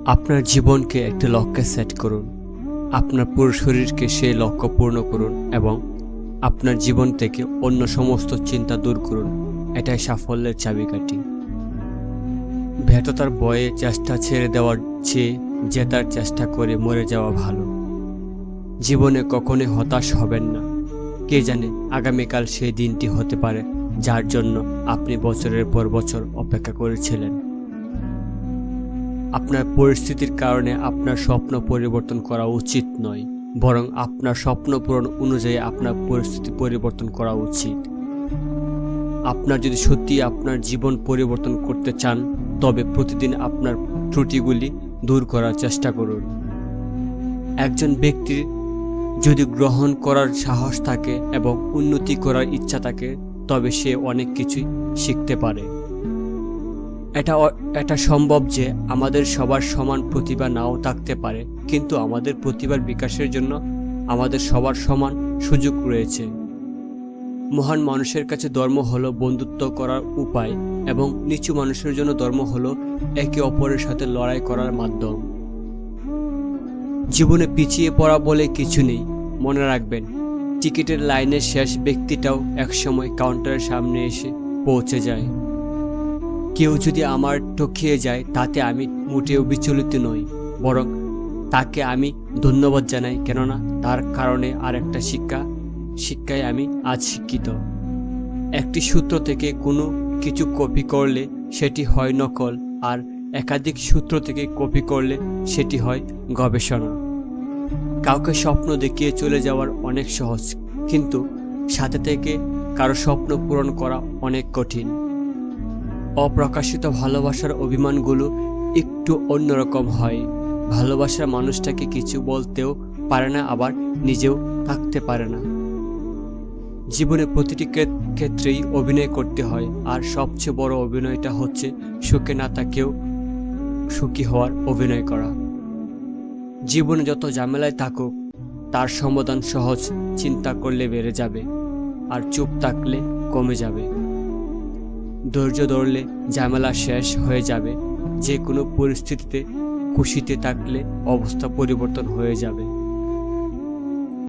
আপনার জীবনকে একটি লক্ষ্যে সেট করুন। আপনার পুরো শরীরকে সেই লক্ষ্য পূর্ণ করুন এবং আপনার জীবন থেকে অন্য সমস্ত চিন্তা দূর করুন। এটাই সাফল্যের চাবিকাঠি। ব্যর্থতার ভয়ে চেষ্টা ছেড়ে দেওয়ার চেয়ে জেতার চেষ্টা করে মরে যাওয়া ভালো। জীবনে কখনোই হতাশ হবেন না। কে জানে আগামীকাল সেই দিনটি হতে পারে যার জন্য আপনি বছরের পর বছর অপেক্ষা করেছিলেন। আপনার পরিস্থিতির কারণে আপনার স্বপ্ন পরিবর্তন করা উচিত নয়, বরং আপনার স্বপ্ন পূরণ অনুযায়ী আপনার পরিস্থিতি পরিবর্তন করা উচিত। আপনার যদি সত্যি আপনার জীবন পরিবর্তন করতে চান, তবে প্রতিদিন আপনার ত্রুটিগুলি দূর করার চেষ্টা করুন। একজন ব্যক্তির যদি গ্রহণ করার সাহস থাকে এবং উন্নতি করার ইচ্ছা থাকে, তবে সে অনেক কিছুই শিখতে পারে। এটা সম্ভব যে আমাদের সবার সমান প্রতিভা নাও থাকতে পারে, কিন্তু আমাদের প্রতিভার বিকাশের জন্য আমাদের সবার সমান সুযোগ রয়েছে। মহান মানুষের কাছে ধর্ম হলো বন্ধুত্ব করার উপায় এবং নিচু মানুষের জন্য ধর্ম হলো একে অপরের সাথে লড়াই করার মাধ্যম। জীবনে পিছিয়ে পড়া বলে কিছু নেই। মনে রাখবেন, টিকিটের লাইনের শেষ ব্যক্তিটাও একসময় কাউন্টারের সামনে এসে পৌঁছে যায়। কেউ যদি আমার ঠকিয়ে যায়, তাতে আমি মোটেও বিচলিত নই, বরং তাকে আমি ধন্যবাদ জানাই, কেননা তার কারণে আর একটা শিক্ষায় আমি আজ শিক্ষিত। একটি সূত্র থেকে কোনো কিছু কপি করলে সেটি হয় নকল, আর একাধিক সূত্র থেকে কপি করলে সেটি হয় গবেষণা। কাউকে স্বপ্ন দেখিয়ে চলে যাওয়ার অনেক সহজ, কিন্তু সাথে থেকে কারো স্বপ্ন পূরণ করা অনেক কঠিন। অপ্রকাশিত ভালোবাসার অভিমানগুলো একটু অন্যরকম হয়। ভালোবাসার মানুষটাকে কিছু বলতেও পারে না, আবার নিজেও থাকতে পারে না। জীবনে প্রতিটি ক্ষেত্রেই অভিনয় করতে হয়, আর সবচেয়ে বড় অভিনয়টা হচ্ছে সুখে না থাকেও সুখী হওয়ার অভিনয় করা। জীবনে যত ঝামেলায় থাকুক, তার সমাধান সহজ চিন্তা করলে বেড়ে যাবে, আর চুপ থাকলে কমে যাবে। ধৈর্য ধরলে ঝামেলা শেষ হয়ে যাবে। যে কোনো পরিস্থিতিতে খুশিতে থাকলে অবস্থা পরিবর্তন হয়ে যাবে।